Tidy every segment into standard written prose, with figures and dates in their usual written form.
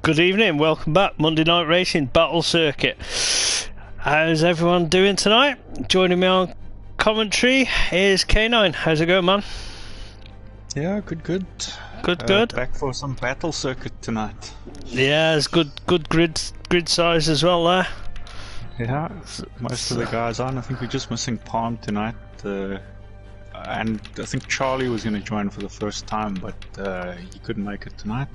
Good evening, welcome back. Monday Night Racing Battle Circuit. How's everyone doing tonight? Joining me on commentary is K9. How's it going, man? Yeah, good. Good. Back for some Battle Circuit tonight. Yeah, it's good grid size as well there. Yeah, most of the guys on. I think we're just missing Palm tonight. And I think Charlie was going to join for the first time, but he couldn't make it tonight.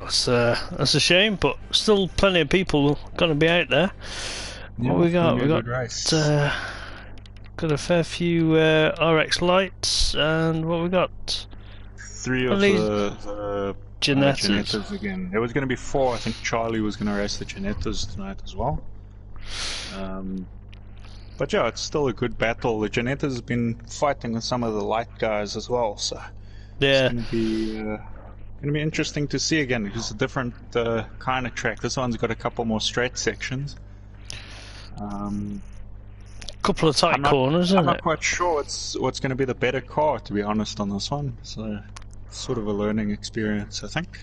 That's a shame, but still plenty of people going to be out there. Yeah, what we got? We got a fair few RX lights, and what we got? 3 of the Genettas again. There was going to be 4. I think Charlie was going to race the Genettas tonight as well. But yeah, it's still a good battle. The Genettas have been fighting with some of the light guys as well, so yeah, it's going to be interesting to see again. It's a different kind of track. This one's got a couple more straight sections. Couple of tight corners. I'm not quite sure what's going to be the better car, to be honest, on this one. So it's sort of a learning experience, I think.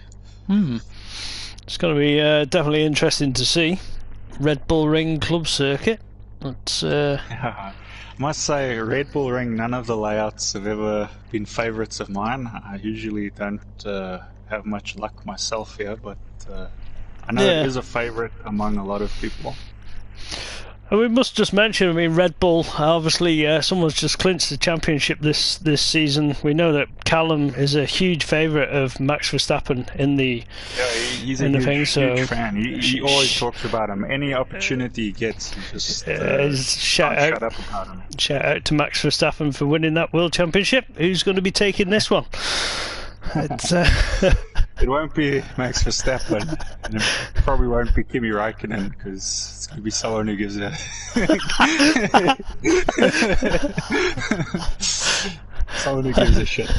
It's going to be definitely interesting to see. Red Bull Ring Club Circuit. It's I must say, Red Bull Ring, none of the layouts have ever been favourites of mine. I usually don't have much luck myself here, but I know it is a favourite among a lot of people. And we must just mention, I mean, Red Bull, obviously someone's just clinched the championship this season. We know that Callum is a huge favourite of Max Verstappen in the he's a huge fan. He always talks about him. Any opportunity he gets, he just shout out about him. Shout out to Max Verstappen for winning that World Championship. Who's going to be taking this one? It won't be Max Verstappen, and it probably won't be Kimi Räikkönen, because it's going to be someone who gives a someone who gives a shit.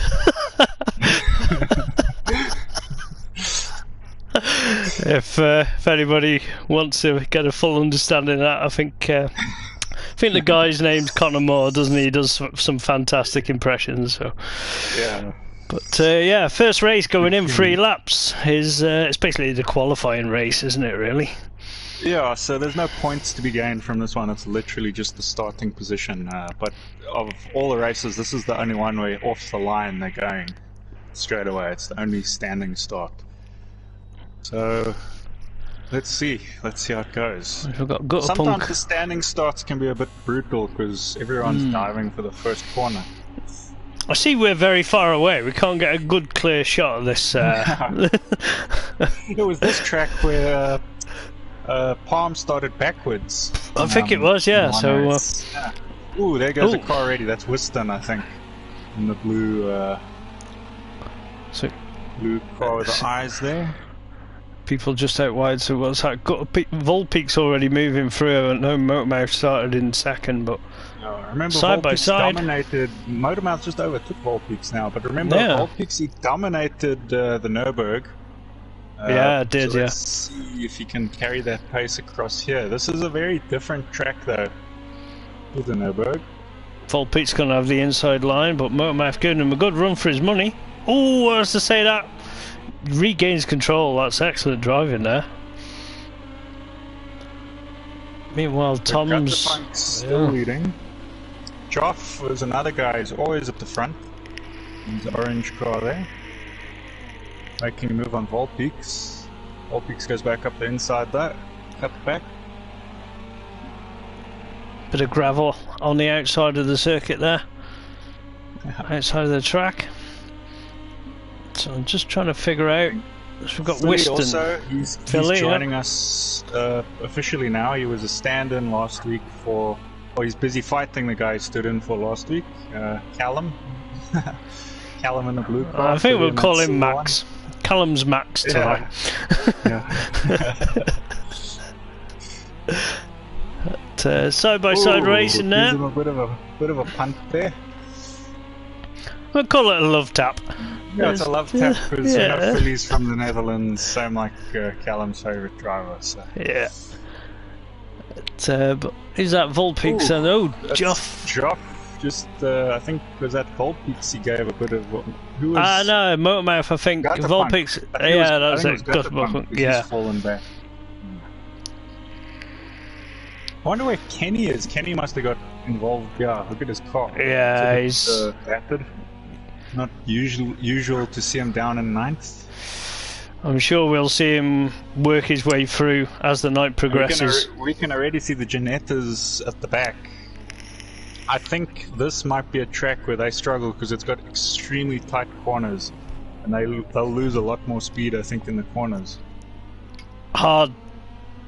If anybody wants to get a full understanding of that, I think the guy's name's Connor Moore, doesn't he? He does some fantastic impressions. So yeah. But yeah, first race going in 3 laps is it's basically the qualifying race, isn't it? Really? Yeah. So there's no points to be gained from this one. It's literally just the starting position. But of all the races, this is the only one where off the line they're going straight away. It's the only standing start. So let's see how it goes. Sometimes the standing starts can be a bit brutal because everyone's diving for the first corner. I see we're very far away. We can't get a good clear shot of this. It was this track where Palm started backwards. I think it was, yeah. So, ooh, there goes a car already. That's Whiston, I think, in the blue blue car with the eyes there. People just out wide. So what's that? Volpeak's already moving through. I know Motormouth started in second, but. Remember, side by side, dominated. Motormouth just overtook Volpeaks now, but remember, Volpeaks, he dominated the Nürburgring. Yeah, it did. So let's see if he can carry that pace across here. This is a very different track, though, to the Nürburgring. Volpeak's going to have the inside line, but Motormouth giving him a good run for his money. Oh, I was to say that regains control. That's excellent driving there. Meanwhile, Tom's still leading. Joff was another guy who's always at the front. He's the orange car there. Making a move on Volpeaks. Volpeaks goes back up the inside there. Cut back. Bit of gravel on the outside of the circuit there. Outside of the track. So I'm just trying to figure out. We've got Whiston. Also, he's joining us officially now. He was a stand-in last week for... Oh, he's busy fighting the guy he stood in for last week. Callum. Callum in the blue car. I think we'll call him Max. Callum's Max tonight. Side-by-side racing now. Gives him a bit of a punt there. We'll call it a love tap. Yeah, it's a love tap because Philly's from the Netherlands, same like Callum's favourite driver. So. Yeah. But is that Volpeaks? Joff. just I think was that Volpeaks he gave a bit of who was no, Motormouth. I think Volpeaks. Yeah, that's it. Yeah, he's fallen back. I wonder where Kenny is. Kenny must have got involved. Yeah, look at his car. Yeah, he's battered. Not usual to see him down in 9th. I'm sure we'll see him work his way through as the night progresses. We can already see the Ginettas at the back. I think this might be a track where they struggle because it's got extremely tight corners, and they'll lose a lot more speed, I think, in the corners. Hard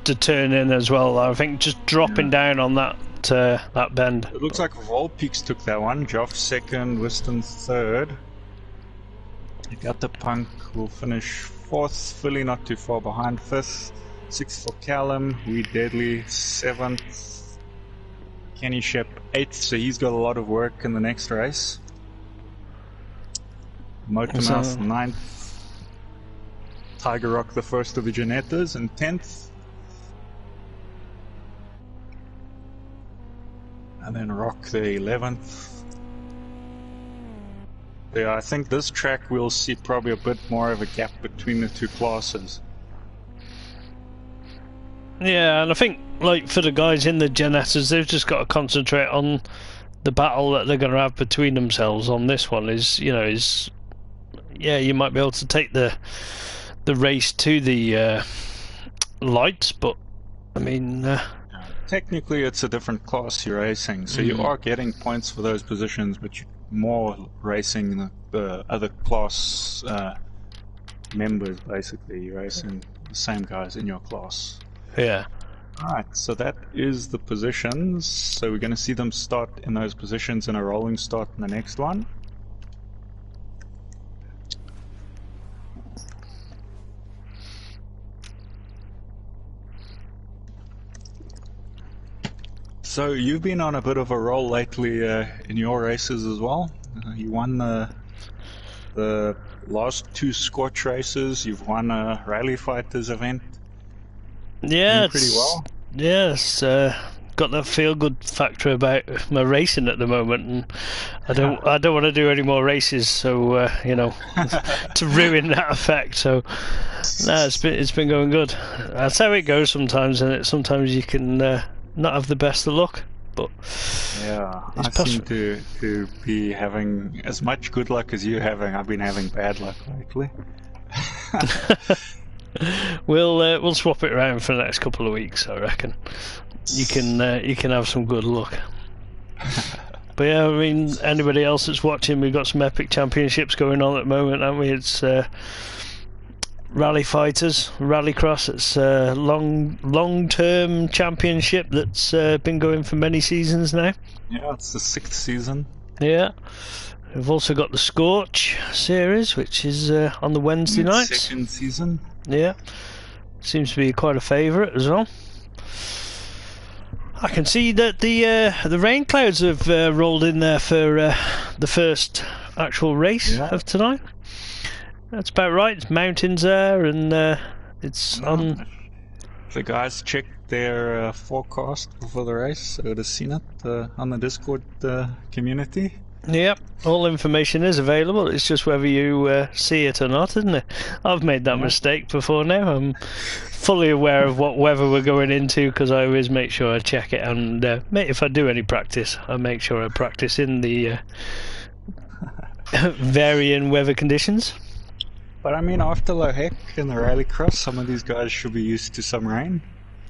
to turn in as well. I think just dropping down on that bend. It looks like Volpeaks took that one. Joff second, Whiston third. You got the Punk. Will finish 4th. Philly not too far behind 5th. 6th for Callum. We Deadly 7th. Kenny Shep 8th. So he's got a lot of work in the next race. Motormouth 9th. Tiger Rock the first of the Ginettas and 10th. And then Rock the 11th. Yeah, I think this track we'll see probably a bit more of a gap between the two classes. Yeah, and I think like for the guys in the Ginettas, they've just got to concentrate on the battle that they're going to have between themselves on this one. Yeah, you might be able to take the race to the lights, but I mean. Technically, it's a different class you're racing, so you are getting points for those positions, but you're more racing the other class members, basically. You're racing the same guys in your class. Yeah. Alright, so that is the positions. So we're going to see them start in those positions in a rolling start in the next one. So you've been on a bit of a roll lately in your races as well. You won the last 2 Scorch races. You've won a Rally Fighters event. Yeah, pretty well. Yes, got that feel-good factor about my racing at the moment, and I don't want to do any more races. So to ruin that effect. So no, it's been going good. That's how it goes sometimes, and sometimes you can. Not have the best of luck, but yeah, I seem to be having as much good luck as you're having. I've been having bad luck lately. We'll swap it around for the next couple of weeks, I reckon. You can have some good luck. But yeah, I mean, anybody else that's watching, we've got some epic championships going on at the moment, haven't we? It's Rally Fighters, Rallycross. It's a long-term championship that's been going for many seasons now. Yeah, it's the 6th season. Yeah. We've also got the Scorch series, which is on the Wednesday nights. 2nd season. Yeah. Seems to be quite a favourite as well. I can see that the rain clouds have rolled in there for the first actual race of tonight. That's about right. It's mountains there, and it's on. If the guys checked their forecast before the race, I would have seen it on the Discord community. Yep, all information is available. It's just whether you see it or not, isn't it? I've made that mistake before now. I'm fully aware of what weather we're going into because I always make sure I check it. And if I do any practice, I make sure I practice in the varying weather conditions. But I mean, after Lohek in the Rallycross, some of these guys should be used to some rain.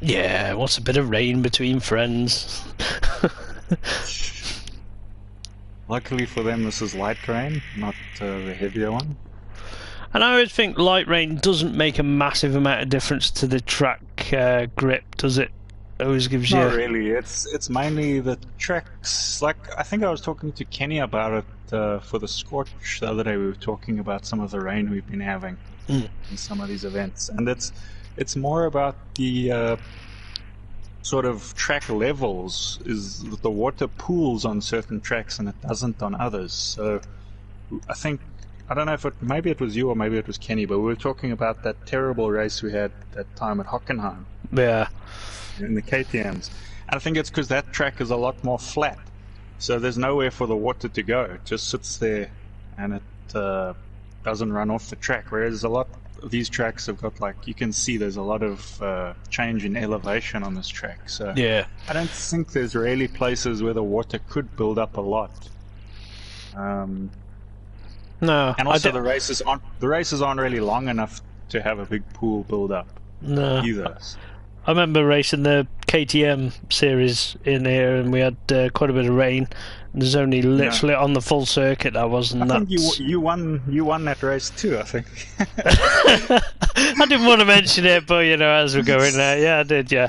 Yeah, what's a bit of rain between friends? Luckily for them, this is light rain, not the heavier one. And I always think light rain doesn't make a massive amount of difference to the track grip, does it? It always gives you... Not really. It's mainly the tracks. Like, I think I was talking to Kenny about it for the Scorch the other day. We were talking about some of the rain we've been having in some of these events, and it's more about the sort of track levels. Is the water pools on certain tracks and it doesn't on others. So I think, I don't know if maybe it was you or maybe it was Kenny, but we were talking about that terrible race we had that time at Hockenheim. Yeah. In the KTMs. And I think it's because that track is a lot more flat. So there's nowhere for the water to go. It just sits there, and it doesn't run off the track. Whereas a lot of these tracks have got, like, you can see there's a lot of change in elevation on this track. So Yeah. I don't think there's really places where the water could build up a lot. No. And also the races aren't really long enough to have a big pool build up. No. Either. I remember racing the KTM series in here, and we had quite a bit of rain. There's only literally on the full circuit that wasn't. I think you won that race too. I think. I didn't want to mention it, but you know, as we're going there, yeah, I did, yeah.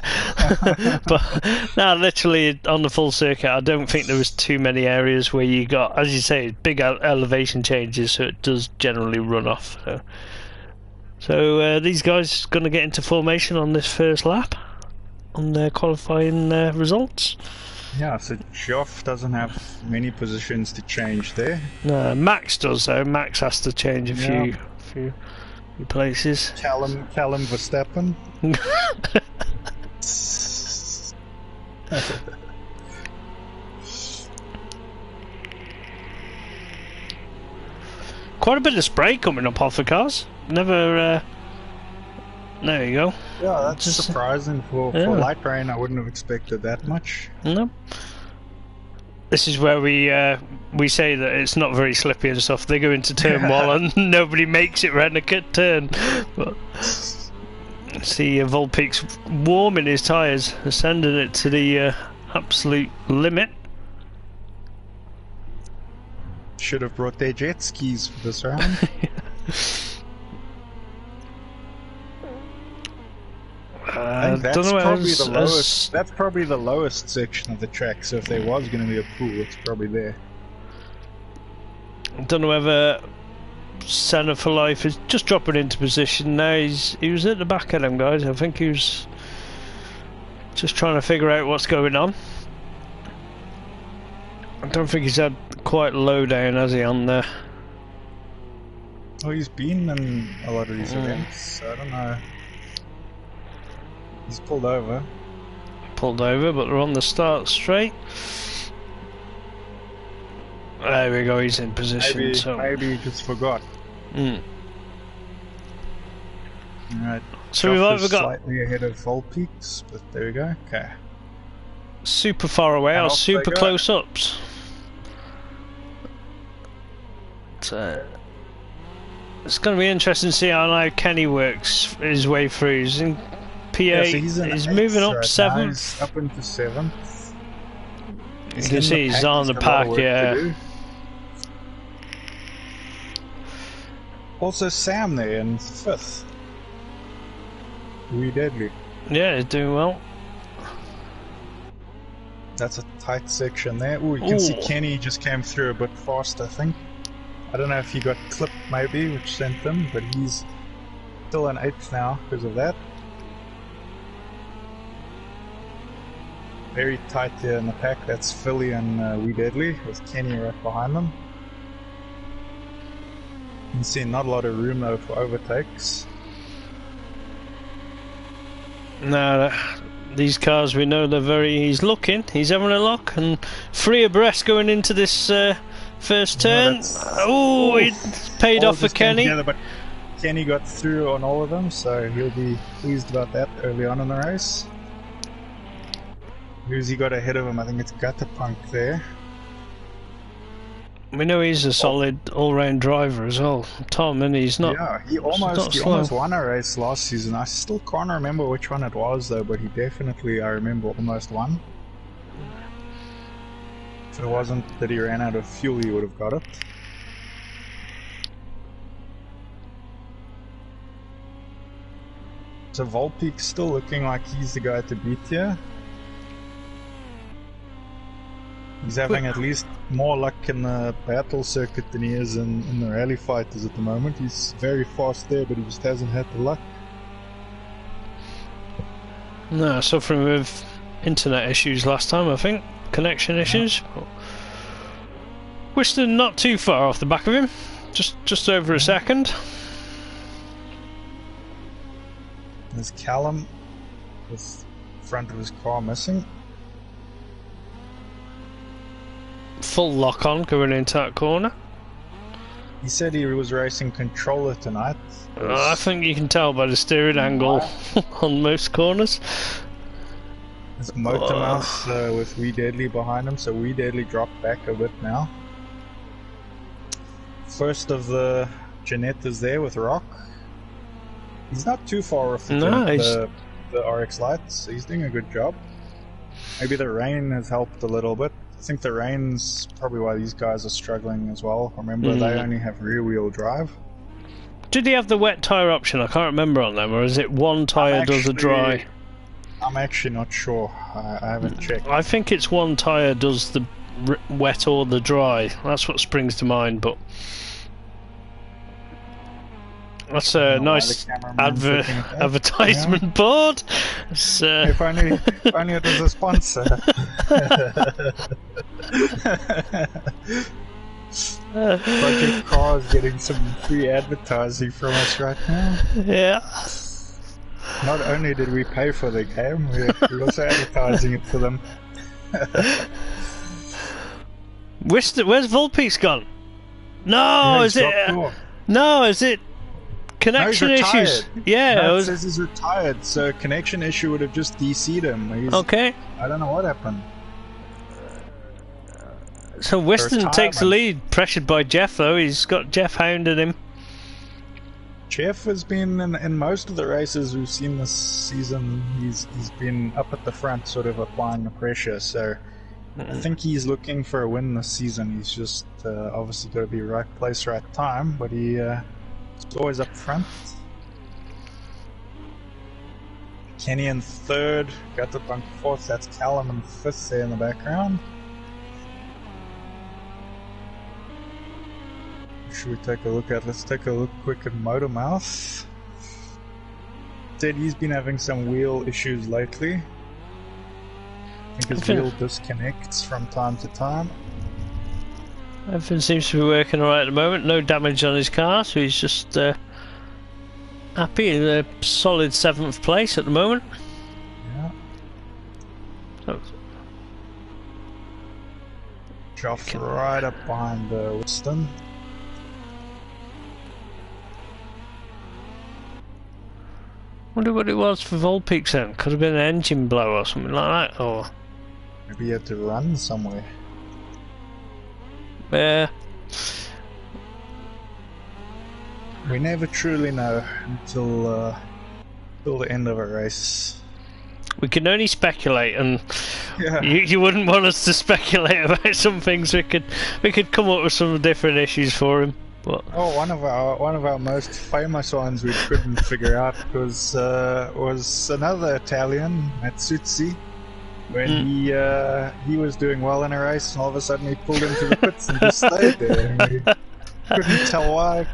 But no, literally on the full circuit, I don't think there was too many areas where you got, as you say, big elevation changes, so it does generally run off. So these guys going to get into formation on this first lap on their qualifying results. Yeah, so Geoff doesn't have many positions to change there. No, Max does though. Max has to change a few places. Callum Verstappen. Quite a bit of spray coming up off the cars. Never. There you go. Yeah, that's surprising for light rain. I wouldn't have expected that much. No. This is where we say that it's not very slippy and stuff. They go into turn one and nobody makes it round a turn. But see, Volpeak's warming his tyres, sending it to the absolute limit. Should have brought their jet skis for this round. I think that's probably the lowest section of the track, so if there was going to be a pool, it's probably there. I don't know whether Senna for Life is just dropping into position now. He was at the back of them guys. I think he was just trying to figure out what's going on. I don't think he's had quite low down, has he, on there? Well, he's been in a lot of these events, so I don't know. He's pulled over. But they're on the start straight. There we go, he's in position. Maybe he just forgot. Alright. So we've either got slightly ahead of Volpeaks, but there we go. Okay. Super far away or super close ups. It's going to be interesting to see how now Kenny works his way through. He's in PA, so he's moving up 7th. Up into 7th. You can see he's on the pack, yeah. Also Sam there in 5th. Wee Deadly. Yeah, he's doing well. That's a tight section there. Ooh, you can see Kenny just came through a bit fast, I think. I don't know if he got clipped maybe, which sent him, but he's still in 8th now because of that. Very tight here in the pack. That's Philly and Wee Deadly with Kenny right behind them. You can see not a lot of room though for overtakes. No, these cars we know they're very. He's looking. He's having a look and 3 abreast going into this first turn. Oh, it paid off for Kenny. Together, but Kenny got through on all of them, so he'll be pleased about that early on in the race. Who's he got ahead of him? I think it's Gutterpunk there. We know he's a solid all-round driver as well, Tom, and he's not. Yeah, he almost won a race last season. I still can't remember which one it was though, but he definitely, I remember, almost won. If it wasn't that he ran out of fuel, he would have got it. So Volpeak's still looking like he's the guy to beat here. He's having at least more luck in the battle circuit than he is in the rally fighters at the moment. He's very fast there, but he just hasn't had the luck. No, suffering with internet issues last time, I think. Connection issues. Whiston not too far off the back of him. Just over a second. There's Callum with front of his car missing. full lock on going into that corner. He said he was racing controller tonight. I think you can tell by the steering angle on most corners. There's Motor Mouse with Wee Deadly behind him, so Wee Deadly dropped back a bit now. First of the Janettas there with Rock. He's not too far off the RX lights. He's doing a good job. Maybe the rain has helped a little bit. I think the rain's probably why these guys are struggling as well. Remember, they only have rear-wheel drive. Did he have the wet tyre option? I can't remember on them, or is it one tyre does the dry? I'm actually not sure. I haven't checked. I think it's one tyre does the wet or the dry. That's what springs to mind, but that's a nice advertisement board. If only it was a sponsor. Project Cars getting some free advertising from us right now. Yeah. Not only did we pay for the game, we're also advertising it for them. Where's Volpeak's gone? No, is it? No, is it? Connection issues. Yeah, no, it says he's retired, so connection issue would have just DC'd him. Okay. I don't know what happened. So Weston takes the lead, pressured by Jeff though. He's got Jeff hounding him. Jeff has been in most of the races we've seen this season. He's been up at the front, sort of applying the pressure. So I think he's looking for a win this season. He's just obviously got to be right place, right time. But he's always up front. Kenny in third, got the bunk fourth. That's Callum in fifth there in the background. Should we take a look at? Let's take a look quick at Motor Mouth. Said he's been having some wheel issues lately. I think his wheel disconnects from time to time. Everything seems to be working alright at the moment. No damage on his car, so he's just happy in a solid 7th place at the moment. Yeah. So, Joff right up behind Weston. Wonder what it was for Volpeak's then. Could have been an engine blow or something like that, or maybe he had to run somewhere. Yeah. We never truly know until the end of a race. We can only speculate, and you wouldn't want us to speculate about some things. We could come up with some different issues for him. But one of our most famous ones we couldn't figure out was another Italian, Matsuzzi, when he was doing well in a race, and all of a sudden he pulled into the pits and just stayed there. And we couldn't tell why.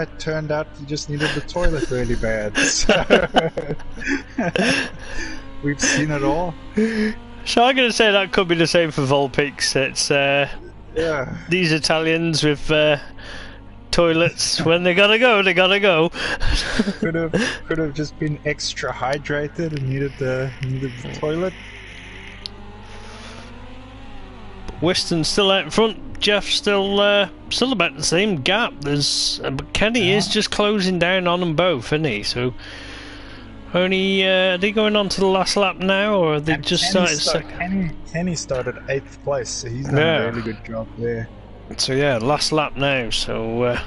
It turned out he just needed the toilet really bad. So we've seen it all. So I'm going to say that could be the same for Volpeak's. It's these Italians with toilets. When they gotta go, they gotta go. could have just been extra hydrated and needed the toilet. Weston's still out in front. Jeff's still about the same gap. There's but Kenny is just closing down on them both, isn't he? So only are they going on to the last lap now, or are they just started second? Kenny started 8th place, so he's done a really good job there. So yeah, last lap now. So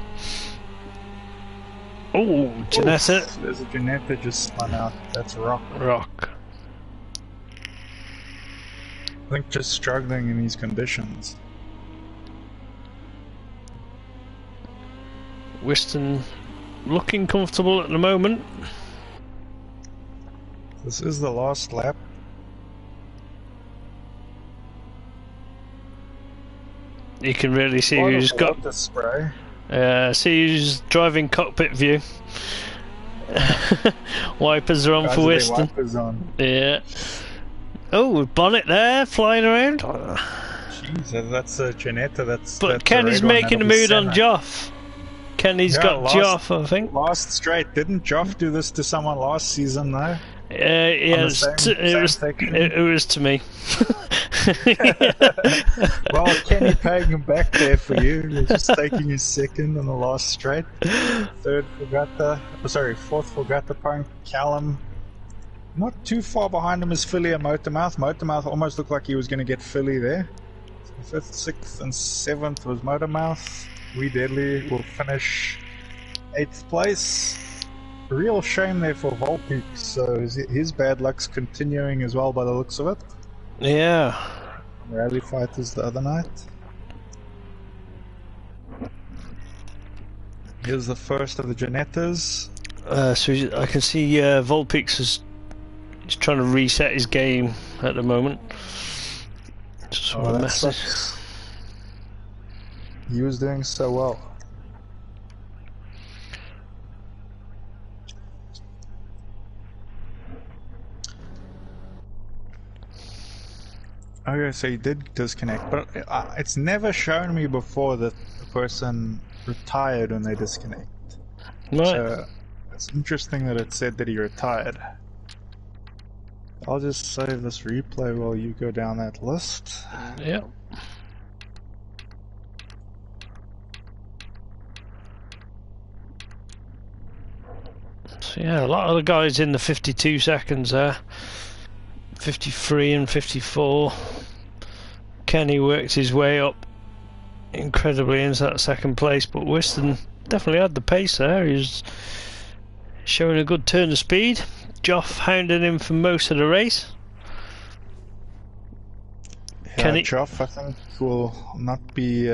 Janetta. There's a Janetta just spun out. That's Rock. I think just struggling in these conditions. Weston looking comfortable at the moment. This is the last lap. You can really see who's got the spray. See who's driving cockpit view. Wipers are on for Weston. Wipers on. Yeah. Oh, bonnet there, flying around. Jeez, that's a Janetta. But Kenny's making a mood on Joff. Kenny's got Joff, I think. Last straight. Didn't Joff do this to someone last season, though? Yeah, same section? it was to me. Well, Kenny paying him back there for you. He's just taking his second on the last straight. Fourth for Gatapunk. Callum. Not too far behind him is Philly and Motormouth. Motormouth almost looked like he was going to get Philly there. So 5th, 6th, and 7th was Motormouth. We Deadly will finish 8th place. Real shame there for Volpeak. So his bad luck's continuing as well by the looks of it. Yeah. Rally Fighters the other night. Here's the first of the Janettas. So I can see Volpeaks is trying to reset his game at the moment. Just a message. Sucks. He was doing so well. Okay, so he did disconnect, but it's never shown me before that the person retired when they disconnect. Right. So it's interesting that it said that he retired. I'll just save this replay while you go down that list. Yeah. So yeah, a lot of the guys in the 52 seconds there. 53 and 54. Kenny worked his way up incredibly into that second place, but Whiston definitely had the pace there. He was showing a good turn of speed. Joff hounding him for most of the race. Yeah, Kenny. Joff, I think, will not be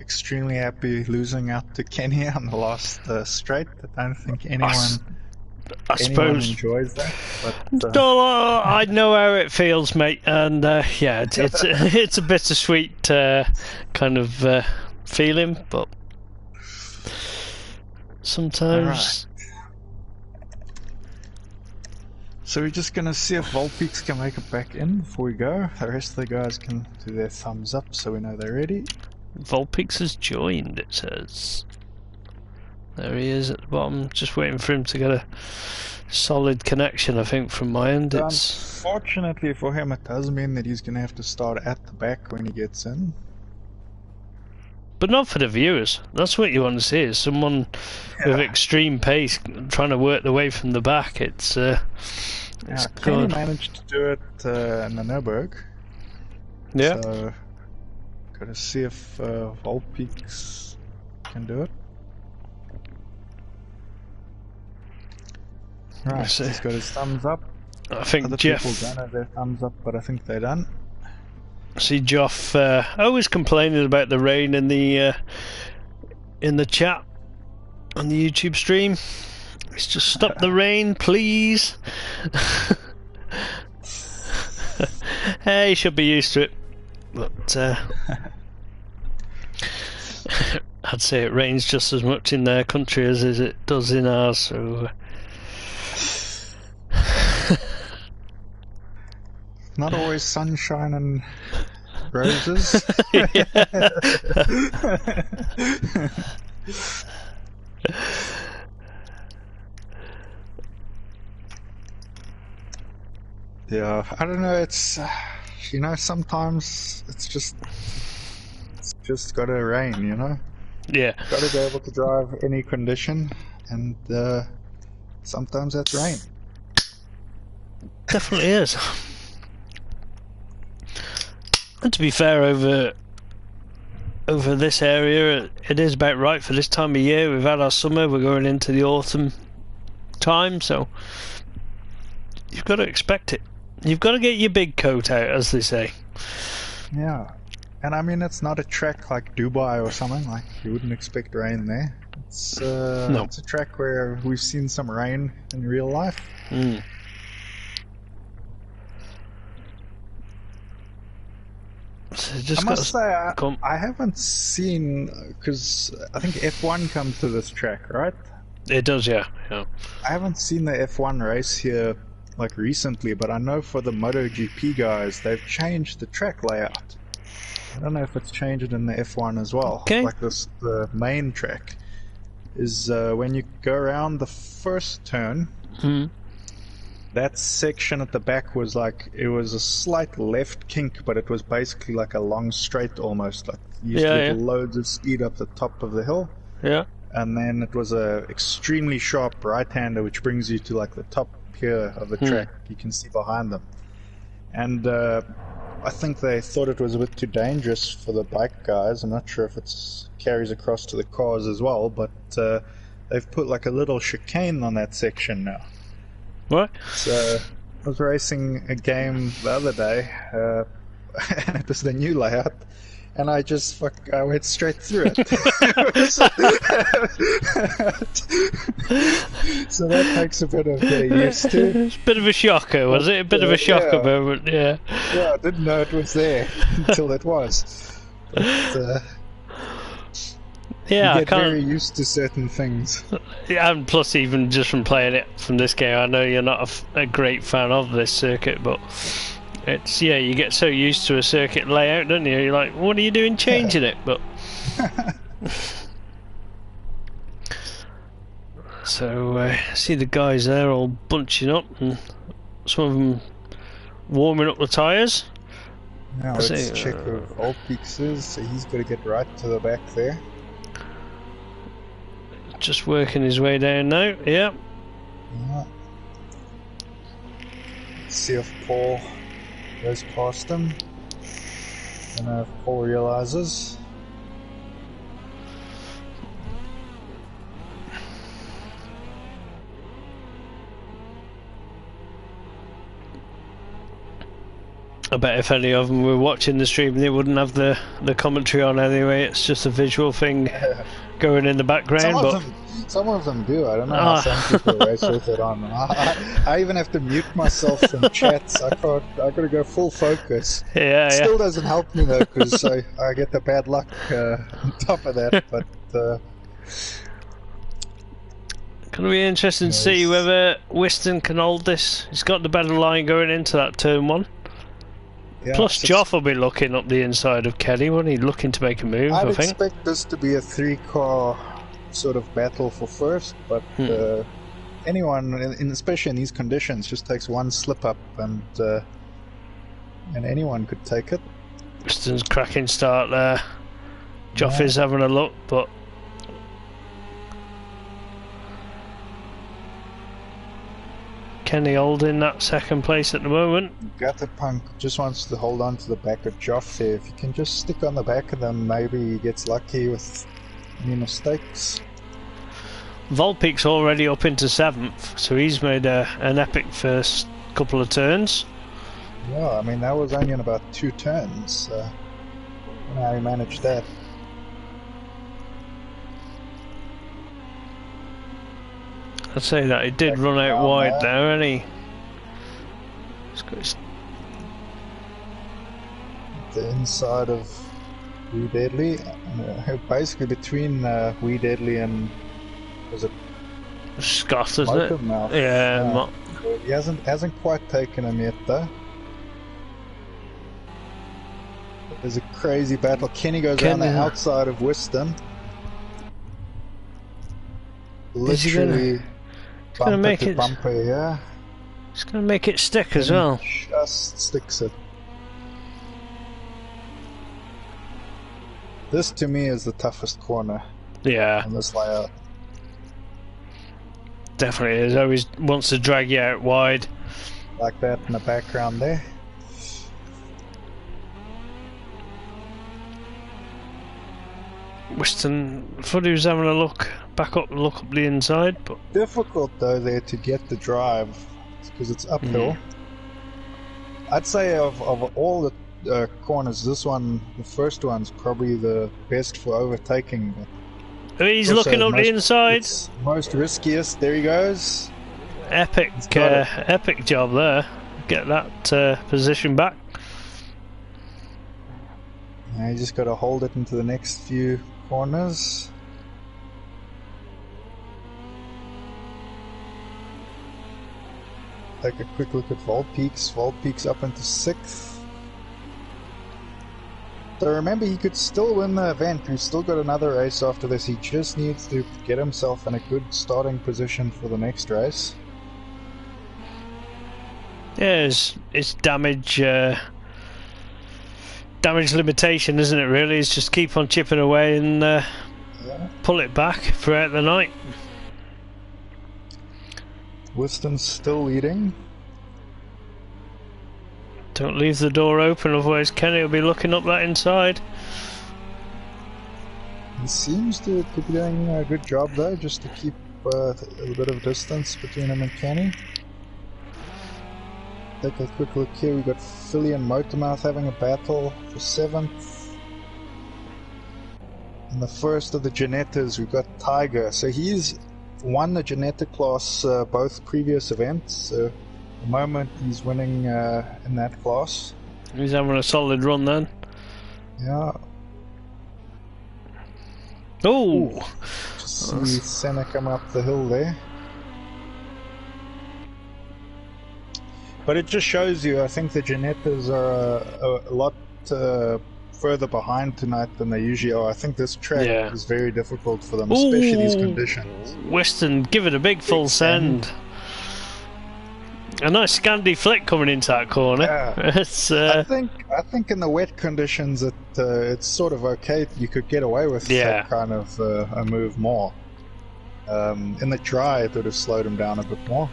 extremely happy losing out to Kenny on the last straight. I don't think anyone enjoys that. But, I know how it feels, mate, and yeah, it's a bittersweet kind of feeling, but sometimes. So we're just gonna see if Volpeaks can make it back in before we go. The rest of the guys can do their thumbs up so we know they're ready. Volpeaks has joined, it says. There he is at the bottom, just waiting for him to get a solid connection, I think, from my end. Unfortunately for him, it does mean that he's gonna have to start at the back when he gets in. But not for the viewers. That's what you want to see, is someone with extreme pace trying to work the way from the back. It's good. Kenny managed to do it in the Nürburgring. Yeah. So, gotta see if Volpeaks can do it. Right, he's got his thumbs up. I think Other Jeff. people don't have their thumbs up, but I think they're done. See Joff always complaining about the rain in the chat on the YouTube stream. It's just stop the rain, please. Hey, you should be used to it. But I'd say it rains just as much in their country as it does in ours. So. Not always sunshine and roses. Yeah, I don't know, it's sometimes it's just gotta rain, you know? Yeah. Gotta be able to drive any condition, and sometimes that's rain. Definitely is. And to be fair, over this area, it is about right for this time of year. We've had our summer, we're going into the autumn time, so you've got to expect it. You've got to get your big coat out, as they say. Yeah, and I mean, it's not a track like Dubai or something, like you wouldn't expect rain there. It's it's a track where we've seen some rain in real life. So I must say, I haven't seen, because I think F1 comes to this track, right? It does, yeah. I haven't seen the F1 race here like recently, but I know for the MotoGP guys, they've changed the track layout. I don't know if it's changed in the F1 as well. Okay. Like the main track is when you go around the first turn, That section at the back was like, it was a slight left kink, but it was basically like a long straight almost. Like you used to get loads of speed up the top of the hill. Yeah. And then it was a extremely sharp right-hander, which brings you to like the top here of the track. You can see behind them. And I think they thought it was a bit too dangerous for the bike guys. I'm not sure if it carries across to the cars as well, but they've put like a little chicane on that section now. What? So I was racing a game the other day, and it was the new layout, and I went straight through it. So that takes a bit of getting used to. It's a bit of a shocker, was it? A bit of a shocker moment, yeah. Yeah, I didn't know it was there until it was. But, yeah, you get very used to certain things. Yeah, and plus, even just from playing it from this game, I know you're not a great fan of this circuit, but it's you get so used to a circuit layout, don't you? You're like, what are you doing changing it? But so see the guys there all bunching up, and some of them warming up the tyres. Now let's check where Volpeaks is. So he's got to get right to the back there. Just working his way down now, yeah. Let's see if Paul goes past him. And if Paul realizes. I bet if any of them were watching the stream, they wouldn't have the commentary on anyway. It's just a visual thing going in the background. Some of them do. I don't know how some people race with it on. I even have to mute myself from chats. I gotta go full focus. Yeah, it still doesn't help me though, because I get the bad luck on top of that. But gonna be interesting to see whether Whiston can hold this. He's got the better line going into that turn one. Yeah, plus, Joff will be looking up the inside of Kenny when he's looking to make a move. I think. I'd expect this to be a 3-car sort of battle for first, but anyone, especially in these conditions, just takes one slip up, and anyone could take it. Whiston's cracking start there. Joff is having a look, but Kenny holding that second place at the moment. Gutterpunk just wants to hold on to the back of Joff there. If you can just stick on the back of them, maybe he gets lucky with any mistakes. Volpeak's already up into 7th, so he's made an epic first couple of turns. Yeah, I mean, that was only in about 2 turns. I don't know how he managed that. I'd say that he did run out wide there, and he... The inside of Wee Deadly, basically between Wee Deadly and... was it Scott, isn't it? Mouth. Yeah. He hasn't quite taken him yet though. There's a crazy battle. Kenny goes around the outside of Whiston. Literally gonna make it bumper, yeah. It's gonna make it stick as well. Just sticks it. This to me is the toughest corner. Yeah. On this layout. Definitely is. Always wants to drag you out wide. Like that in the background there. Whiston, Fuddy was having a look up the inside, but difficult though there to get the drive because it's uphill. I'd say of all the corners, this one, the first one's probably the best for overtaking. He's looking up the inside. Most riskiest. There he goes. Epic job there. Get that position back. Now you just got to hold it into the next few corners. Take a quick look at Volpeaks. Volpeaks up into 6th. So remember, he could still win the event. He's still got another race after this. He just needs to get himself in a good starting position for the next race. Yeah, it's damage damage limitation, isn't it? Really, it's just keep on chipping away and pull it back throughout the night. Whiston's still leading. Don't leave the door open, otherwise Kenny will be looking up that inside. He seems to be doing a good job though, just to keep a bit of distance between him and Kenny. Take a quick look here, we've got Philly and Motormouth having a battle for 7th. In the first of the Janettas, we've got Tiger. So he's won the Janetta class both previous events. So at the moment he's winning in that class. He's having a solid run then. Yeah. Oh! Just see Senna come up the hill there. But it just shows you, I think the Janettas are a lot further behind tonight than they usually are. I think this track is very difficult for them, especially these conditions. Weston, give it a big full send. A nice Scandi flick coming into that corner. Yeah. It's, I think in the wet conditions it's sort of okay. You could get away with that kind of a move more. In the dry, it would have slowed him down a bit more.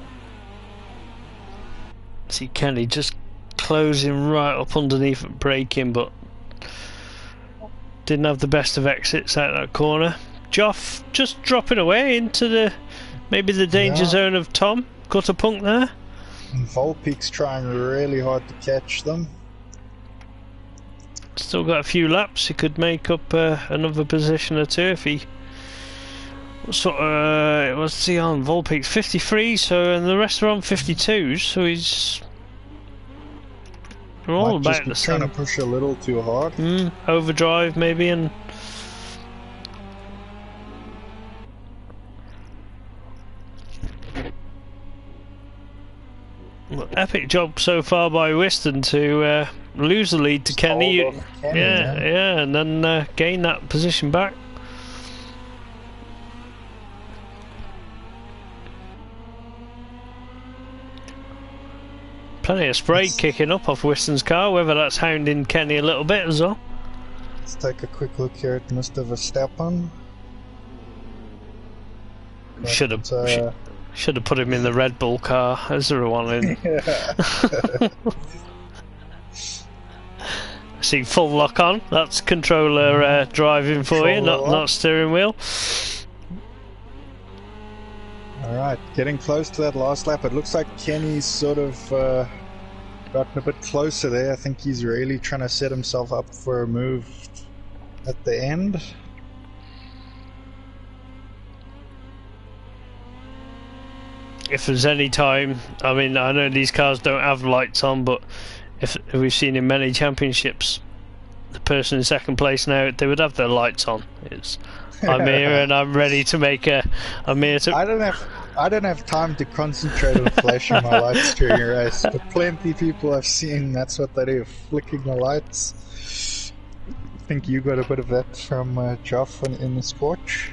See Kenny just closing right up underneath and braking, but didn't have the best of exits out that corner. Joff just dropping away into maybe the danger zone of Tom. Got a punk there. And Volpeek's trying really hard to catch them. Still got a few laps. He could make up another position or two if he. What's he on? Volpeek's 53, and the rest are on 52s. So he's. They're all about the same. Trying to push a little too hard. Overdrive maybe and. Well, epic job so far by Whiston to lose the lead to Kenny. And then gain that position back. Plenty of spray kicking up off Whiston's car, whether that's hounding Kenny a little bit as well. Let's take a quick look here at Mr. Verstappen. Should have put him in the Red Bull car as there one in. See, full lock on. That's controller driving for full you, not steering wheel. Alright, getting close to that last lap. It looks like Kenny's sort of gotten a bit closer there. I think he's really trying to set himself up for a move at the end. If there's any time, I mean, I know these cars don't have lights on, but if we've seen in many championships, the person in second place now, they would have their lights on. I'm here and I'm ready to make I'm here to. I don't have time to concentrate on flashing my lights during a race, but plenty of people I've seen, that's what they do, flicking the lights. I think you got a bit of that from Joff in the Scorch.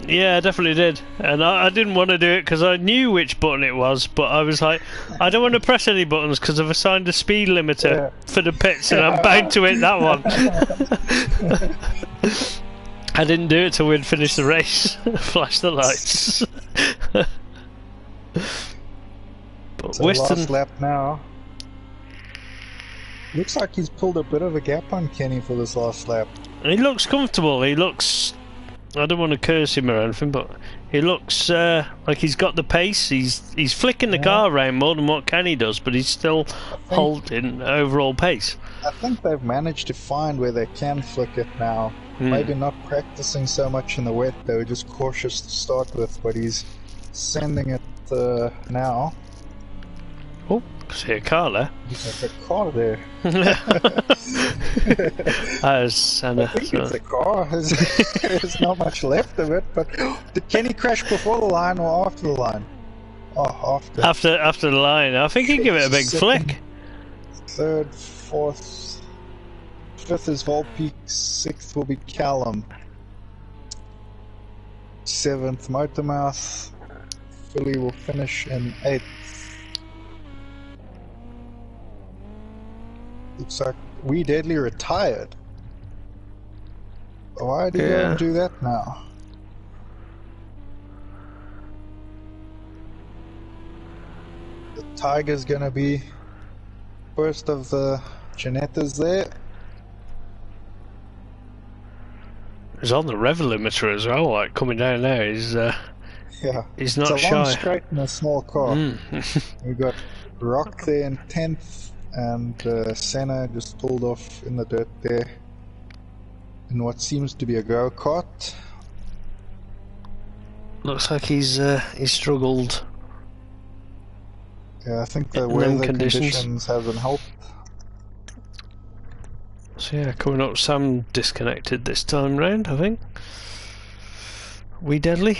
Yeah, I definitely did, and I didn't want to do it because I knew which button it was, but I was like, I don't want to press any buttons because I've assigned a speed limiter for the pits and I'm bound to hit that one. I didn't do it till we'd finished the race. Flash the lights. But so last lap now. Looks like he's pulled a bit of a gap on Kenny for this last lap. He looks comfortable. He looks. I don't want to curse him or anything, but he looks like he's got the pace. He's flicking the car around more than what Kenny does, but he's still holding overall pace. I think they've managed to find where they can flick it now. Maybe not practicing so much in the wet. They were just cautious to start with, but he's sending it now. Oh, I see a car there. There's a car there. I think it's a car. There's not much left of it, but did Kenny crash before the line or after the line? Oh, after. After the line. I think he'd give it a big flick. Third, fourth, fifth is Volpeek, sixth will be Callum. Seventh, Motormouth. Philly will finish in 8th. So We Deadly retired. Why do you go and do that now? The Tiger's gonna be first of the Janettas there. He's on the rev limiter as well, like coming down there. He's Yeah, he's not it's a long shy. straight in a small car. Mm. We got Rock there in 10th, and Senna just pulled off in the dirt there in what seems to be a go-kart. Looks like he's struggled. Yeah, I think the In them weather conditions. conditions haven't helped. So yeah, coming up, Sam disconnected this time round, I think. We Deadly.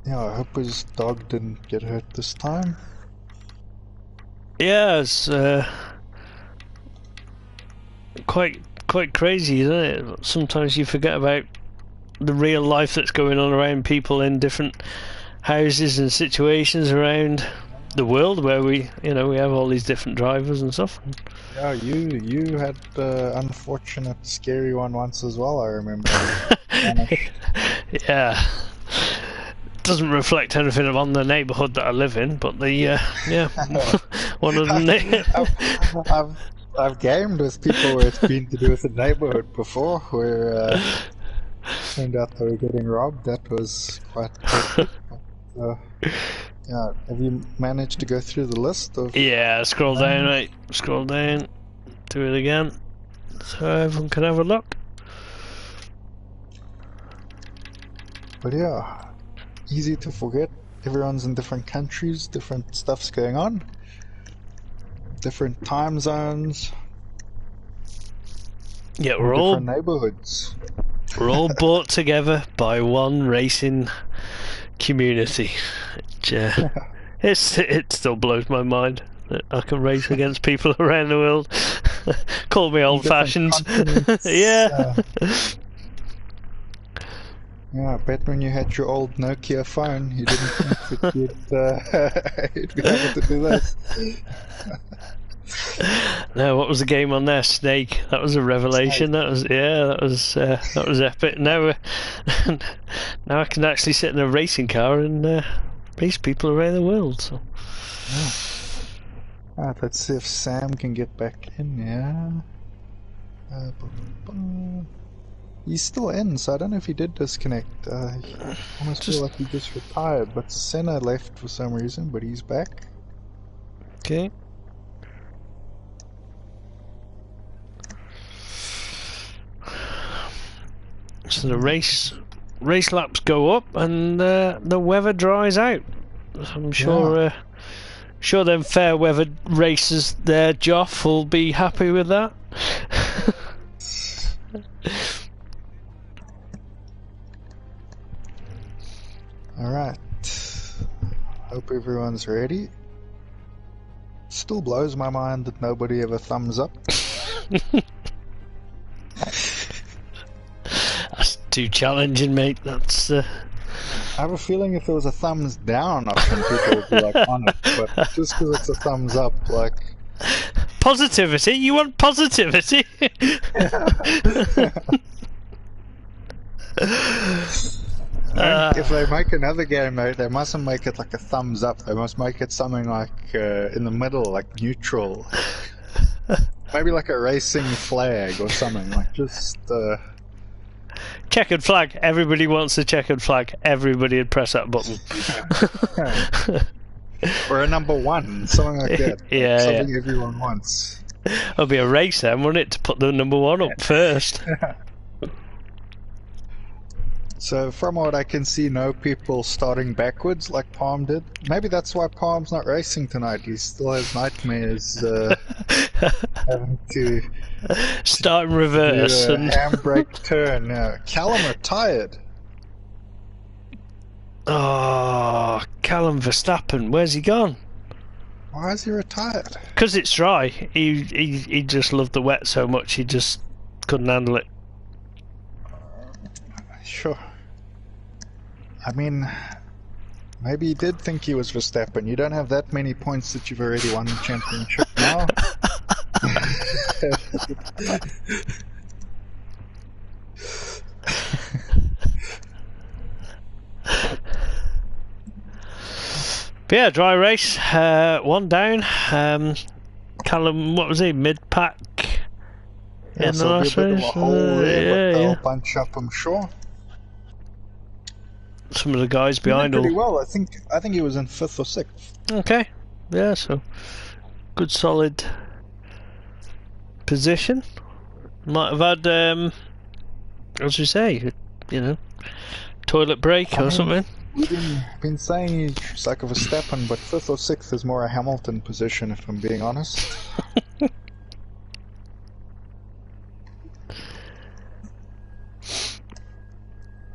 Yeah, I hope his dog didn't get hurt this time. Yeah, it's quite crazy, isn't it? Sometimes you forget about the real life that's going on around people in different houses and situations around the world, where we have all these different drivers and stuff. Yeah, you had the unfortunate scary one once as well, I remember. Yeah. Doesn't reflect anything on the neighbourhood that I live in, but the one of the I've gamed with people where it's been to do with the neighbourhood before, where turned out they were getting robbed. That was quite hectic. Yeah, have you managed to go through the list of? Yeah, scroll down, mate. Scroll down. Do it again, so everyone can have a look. But yeah, easy to forget. Everyone's in different countries, different stuff's going on, different time zones. Yeah, we're all different neighbourhoods. We're all brought together by one racing community. It still blows my mind that I can race against people around the world. Call me old-fashioned. Yeah. Yeah, I bet when you had your old Nokia phone, you didn't think that you'd be able to do this. No, what was the game on there? Snake. That was a revelation. Snake. That was epic. Now I can actually sit in a racing car and race people around the world. So. Yeah. Alright, let's see if Sam can get back in. Yeah. He's still in, so I don't know if he did disconnect. I almost feel like he just retired, but Senna left for some reason, but he's back. Okay. So the race laps go up and the weather dries out. I'm sure sure them fair weather racers there, Joff, will be happy with that. Alright. Hope everyone's ready. Still blows my mind that nobody ever thumbs up. That's too challenging, mate. That's I have a feeling if there was a thumbs down option, people would be like on it, but just because it's a thumbs up, like... positivity? You want positivity? If they make another game, they mustn't make it like a thumbs up. They must make it something like in the middle, like neutral. Maybe like a racing flag or something. Like just checkered flag. Everybody wants a checkered flag. Everybody would press that button. Or a number one, something like that. Yeah, something everyone wants. It'll be a race then, wouldn't it, to put the number one up first? So from what I can see, no people starting backwards like Palm did. Maybe that's why Palm's not racing tonight. He still has nightmares having to start in reverse do a and handbrake turn. Callum retired. Oh, Callum Verstappen, where's he gone? Why is he retired? Because it's dry. He just loved the wet so much he just couldn't handle it. Sure. I mean, maybe he did think he was Verstappen. You don't have that many points that you've already won the championship now. But yeah, dry race, one down. Callum, what was he, mid-pack Yeah, in the so it'll be a last bit of race? a hole there, but they'll Yeah. bunch up, I'm sure. Some of the guys He did behind pretty all. well. I think he was in 5th or 6th. Okay, yeah, so good solid position. Might have had, as you say, you know, toilet break or something. We've been saying he's like a Verstappen, but 5th or 6th is more a Hamilton position, if I'm being honest.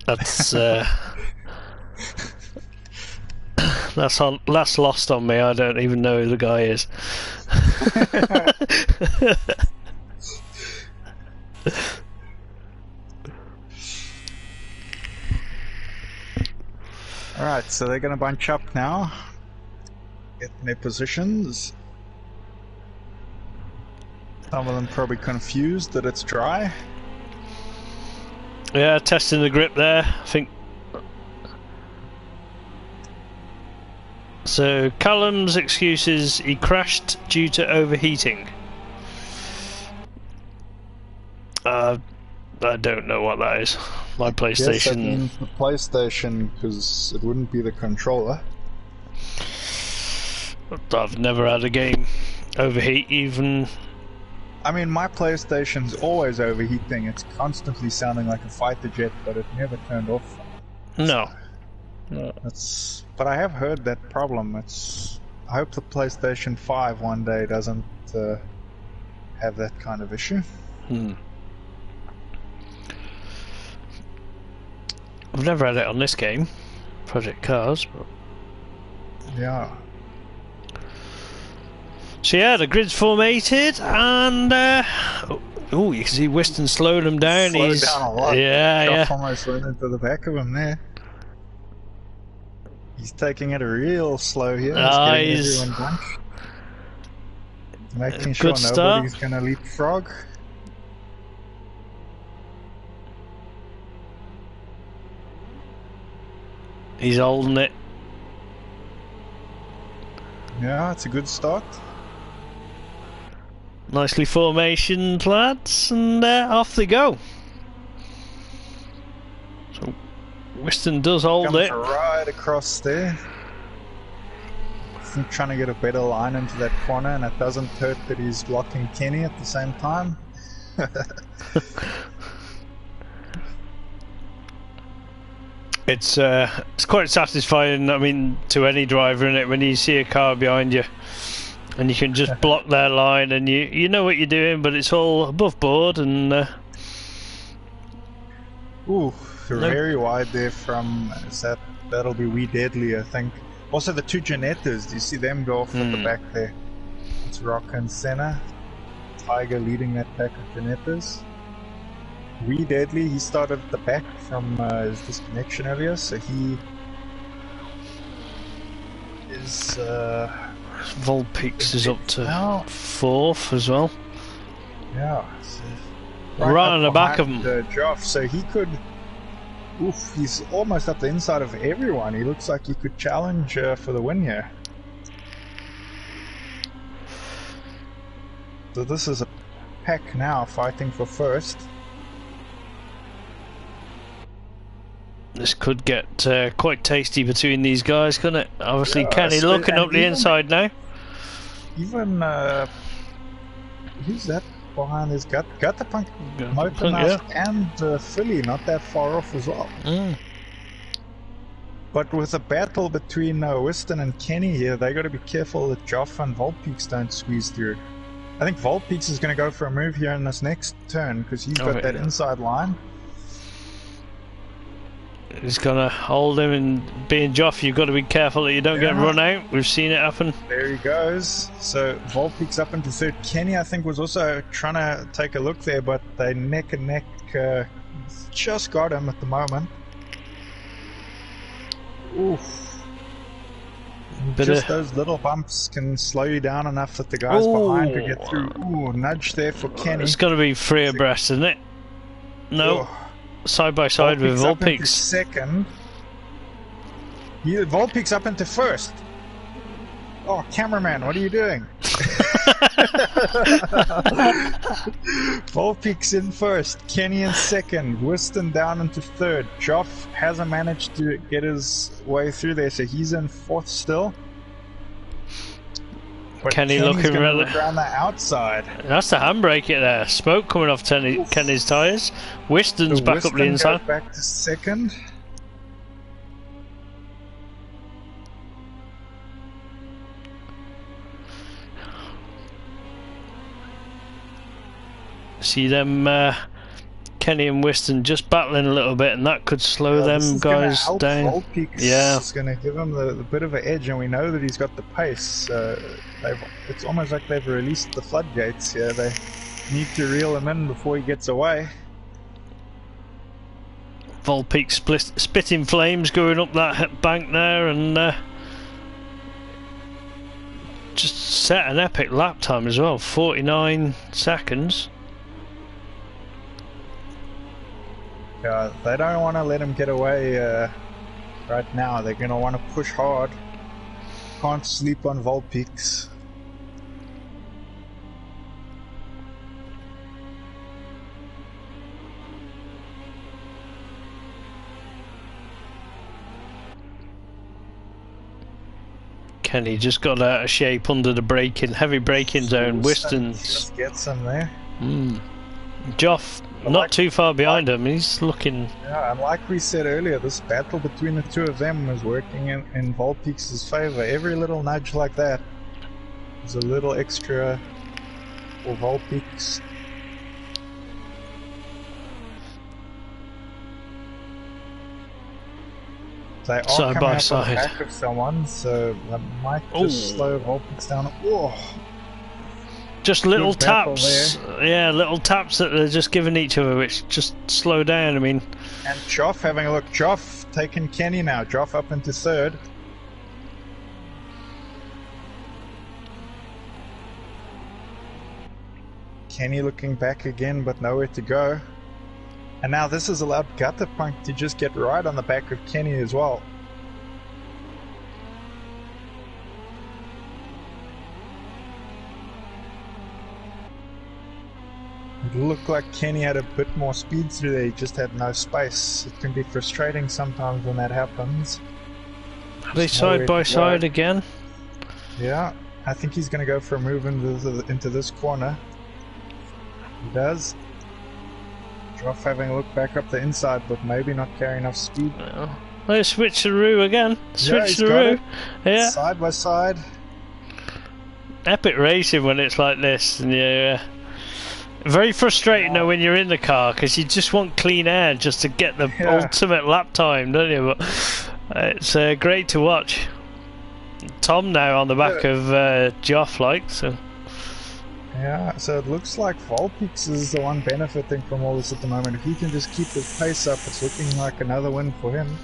That's that's lost on me. I don't even know who the guy is. Alright, so they're going to bunch up now. Get in their positions. Some of them probably confused that it's dry. Yeah, testing the grip there, I think. So Callum's excuse is he crashed due to overheating. I don't know what that is. My Yes, that PlayStation. means the PlayStation, because it wouldn't be the controller. I've never had a game overheat even. I mean, my PlayStation's always overheating. It's constantly sounding like a fighter jet, but it never turned off. No. But I have heard that problem. I hope the PlayStation 5 one day doesn't have that kind of issue. I've never had it on this game, Project Cars. But... Yeah. So yeah, the grid's formatted, and oh, you can see Weston slowed him down. Slowed down a lot. Yeah. Almost went into the back of him there. He's taking it real slow here. He's getting everyone bunched. Making sure nobody's going to leapfrog. He's holding it. Yeah, it's a good start. Nicely formationed, lads, and off they go. So Weston does hold it. Right across there. I'm trying to get a better line into that corner, and it doesn't hurt that he's blocking Kenny at the same time. It's quite satisfying. I mean, to any driver, in it, when you see a car behind you, and you can just block their line, and you know what you're doing, but it's all above board and. Ooh, very wide there from. That'll be Wee Deadly, I think. Also, the two Janettas. Do you see them go off at the back there? It's Rock and Senna. Tiger leading that pack of Janettas. Wee Deadly, he started at the back from his disconnection earlier, so he is. Volpeaks is up to 4th as well. Yeah, so right on the back of him. Joff, so he could. Oof, he's almost up the inside of everyone. He looks like he could challenge for the win here. So this is a pack now fighting for first. This could get quite tasty between these guys, couldn't it? Obviously, Kenny looking up the inside now. Even who's that behind his Gutterpunk, Motormouth, and Philly not that far off as well. But with a battle between Weston and Kenny here, they got to be careful that Joff and Volpeaks don't squeeze through. I think Volpeaks is going to go for a move here in this next turn because he's got that inside line. He's gonna hold him, and being Joff, you've got to be careful that you don't get run out. We've seen it happen. There he goes. So Volpeaks up into third. Kenny, I think, was also trying to take a look there, but they neck and neck. Just got him at the moment. Oof. Just those little bumps can slow you down enough that the guys behind could get through. Ooh, nudge there for Kenny. It's going to be free abreast, isn't it? No. Side by side with Volpeaks. Second. Volpeaks up into first. Oh, cameraman, what are you doing? Volpeaks in first, Kenny in second, Whiston down into third. Joff hasn't managed to get his way through there, so he's in fourth still. But Kenny looking look around the outside. That's the handbrake there. Smoke coming off Kenny's tyres. Whiston's back up the inside. Back to second. See them, Kenny and Whiston just battling a little bit, and that could slow them guys down. Yeah, it's going to give him the bit of an edge, and we know that he's got the pace. It's almost like they've released the floodgates here. They need to reel him in before he gets away. Volpeak spitting flames going up that bank there, and just set an epic lap time as well, 49 seconds. Yeah, they don't want to let him get away right now. They're going to want to push hard. Can't sleep on Volpeaks. Kenny just got out of shape under the heavy braking zone. Whiston just gets him there. Joff not too far behind him. He's looking. Yeah, and like we said earlier, this battle between the two of them was working in Volpeaks' favour. Every little nudge like that is a little extra for Volpeaks. They are side by side. Back of someone, so that might just slow Volpeaks down. Oh. Just little taps, yeah, little taps that they're just giving each other, which just slow down. I mean, and Joff having a look. Joff taking Kenny now. Joff up into third. Kenny looking back again, but nowhere to go. And now this has allowed Gutterpunk to just get right on the back of Kenny as well. It looked like Kenny had a bit more speed through there, he just had no space. It can be frustrating sometimes when that happens. Are they side by side again? Yeah, I think he's going to go for a move into this corner. He does. Joff having a look back up the inside, but maybe not carrying enough speed. Oh, they switcheroo again. Switcheroo. Yeah. Side by side. Epic racing when it's like this. Yeah. Very frustrating though when you're in the car, because you just want clean air just to get the ultimate lap time, don't you? But it's great to watch. Tom now on the back of Joff, like, so. Yeah, so it looks like Volpeaks is the one benefiting from all this at the moment. If he can just keep his pace up, it's looking like another win for him.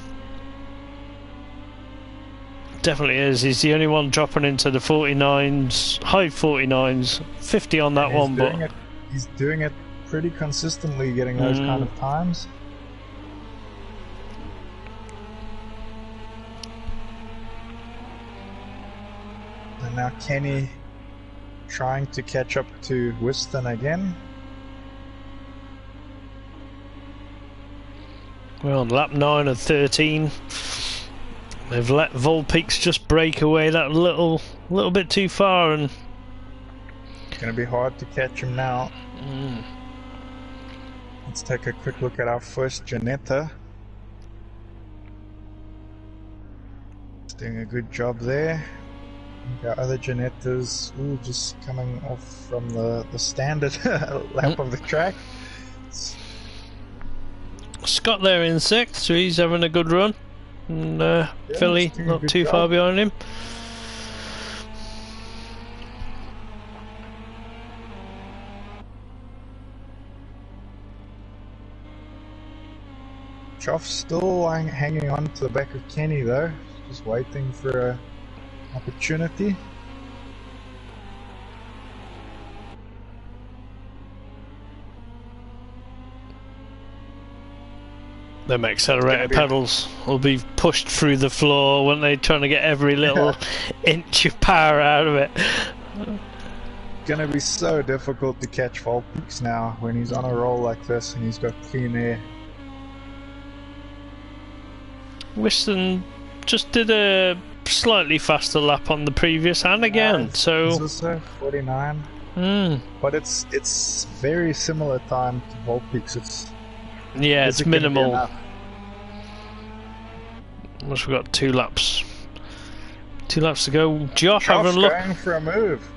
Definitely is. He's the only one dropping into the 49s, high 49s, 50 on that one, but he's doing it pretty consistently, getting those kind of times. And now Kenny trying to catch up to Whiston again. We're on lap 9 of 13. They've let Volpeaks just break away that little bit too far, and it's going to be hard to catch him now. Let's take a quick look at our first Janetta. He's doing a good job there. Our other Janettas just coming off from the standard lap of the track. Scott there in 6th, so he's having a good run. And Philly not too far behind him. Joff's still hanging on to the back of Kenny though, just waiting for opportunity. Them accelerator pedals will be pushed through the floor when they're trying to get every little inch of power out of it. Gonna be so difficult to catch Volpeaks now when he's on a roll like this and he's got clean air. Whiston just did a slightly faster lap on the previous and again, so it's also 49. But it's very similar time to Volpeaks. It's minimal. Once we've got 2 laps. 2 laps to go. Josh having a look. Going for a move.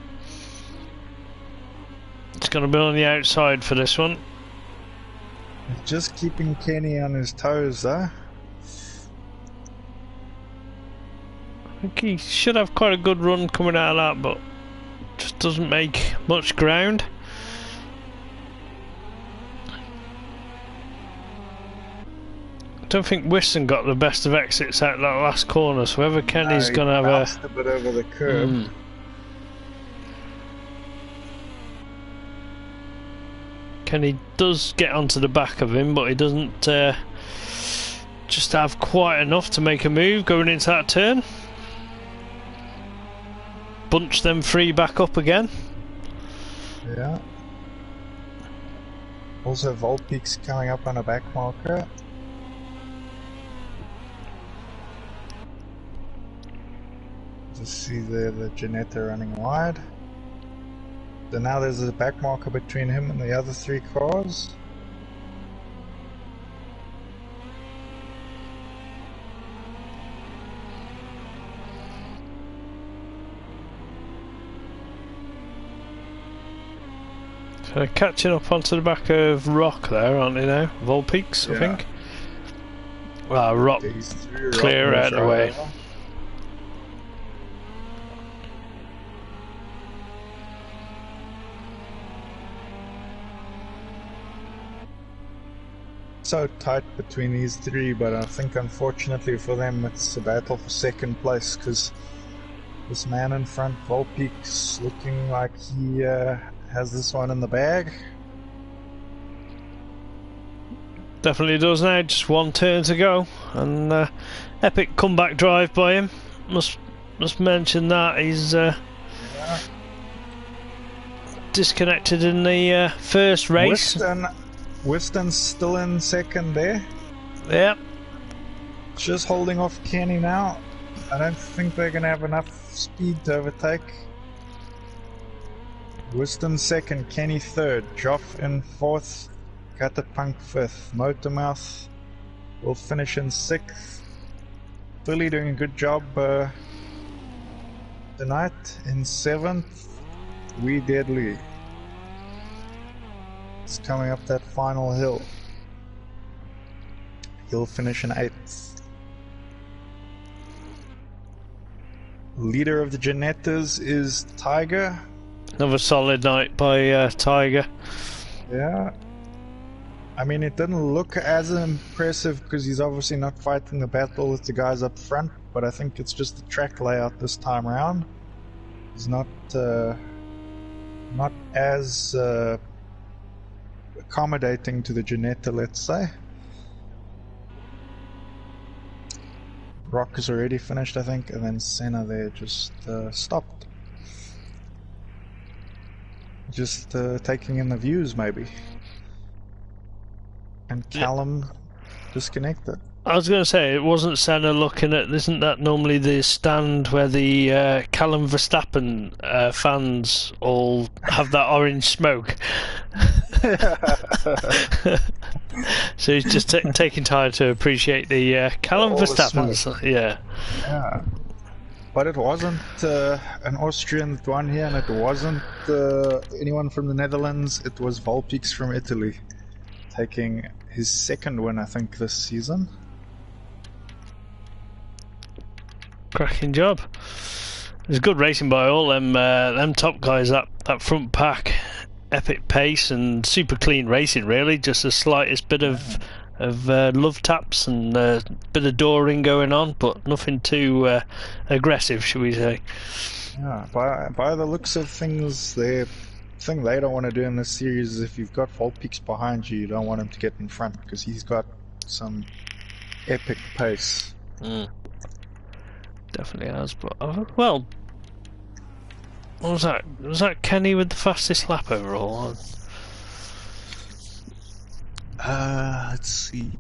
It's going to be on the outside for this one. Just keeping Kenny on his toes though. I think he should have quite a good run coming out of that, but just doesn't make much ground. I don't think Whiston got the best of exits out of that last corner, so whoever Kenny's going to have a bit over the curb. Kenny does get onto the back of him, but he doesn't just have quite enough to make a move going into that turn. Bunch them 3 back up again. Yeah. Also Volpeaks coming up on a back marker. Just see there the Ginetta running wide. So now there's a back marker between him and the other 3 cars. So they're catching up onto the back of Rock there, aren't they now? Volpeaks, I think. Well, Rock clear out of the way. So tight between these 3, but I think unfortunately for them it's a battle for second place because this man in front, Volpeaks, looking like he has this one in the bag. Definitely does now, just 1 turn to go, and epic comeback drive by him. Must mention that he's disconnected in the first race. Whiston's still in second there. Yep. Just holding off Kenny now. I don't think they're going to have enough speed to overtake. Whiston second, Kenny third, Joff in fourth, Catapunk fifth, Motormouth will finish in sixth. Philly doing a good job tonight in seventh. We Deadly. It's coming up that final hill. He'll finish in 8th. Leader of the Ginettas is Tiger. Another solid night by Tiger. Yeah. I mean, it didn't look as impressive because he's obviously not fighting the battle with the guys up front, but I think it's just the track layout this time around. He's not as accommodating to the Ginetta, let's say. Rock is already finished, I think, and then Senna there just stopped. Just taking in the views, maybe. And Callum disconnected. I was going to say, it wasn't Senna looking at... Isn't that normally the stand where the Callum Verstappen fans all have that orange smoke? So he's just taking time to appreciate the Callum Verstappen. Yeah. But it wasn't an Austrian that won here, and it wasn't anyone from the Netherlands. It was Volpeaks from Italy, taking his second win, I think, this season. Cracking job. It was good racing by all them top guys. That front pack, epic pace and super clean racing. Really, just the slightest bit of love taps and a bit of dooring going on, but nothing too aggressive, shall we say. Yeah, by the looks of things, the thing they don't want to do in this series is if you've got Volpeaks behind you, you don't want him to get in front because he's got some epic pace. Definitely has, but well, what was that? Was that Kenny with the fastest lap overall? Let's see.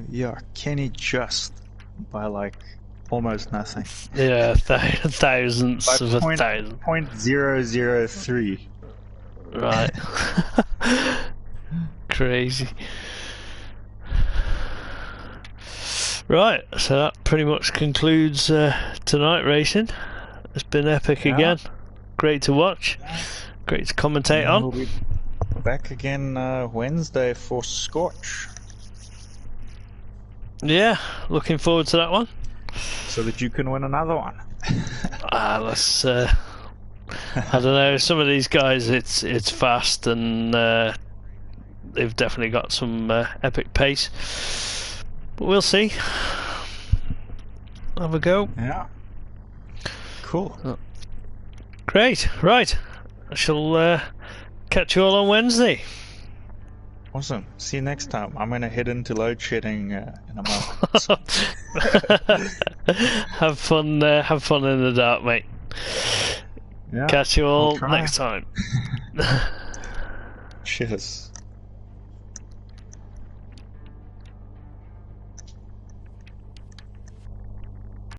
Yeah, Kenny just by like almost nothing. Yeah, thousandths of a thousand. 0.003. Right. Crazy. Right, so that pretty much concludes tonight racing. It's been epic again. Great to watch. Great to commentate on. We'll be back again Wednesday for Scorch. Yeah, looking forward to that one. So that you can win another one. Let's. I don't know. Some of these guys, it's fast, and they've definitely got some epic pace. But we'll see. Have a go. Yeah. Cool. Great. Right. I shall catch you all on Wednesday. Awesome. See you next time. I'm going to head into load shedding in a moment. Have fun in the dark, mate. Yeah, Catch you all next time. Cheers.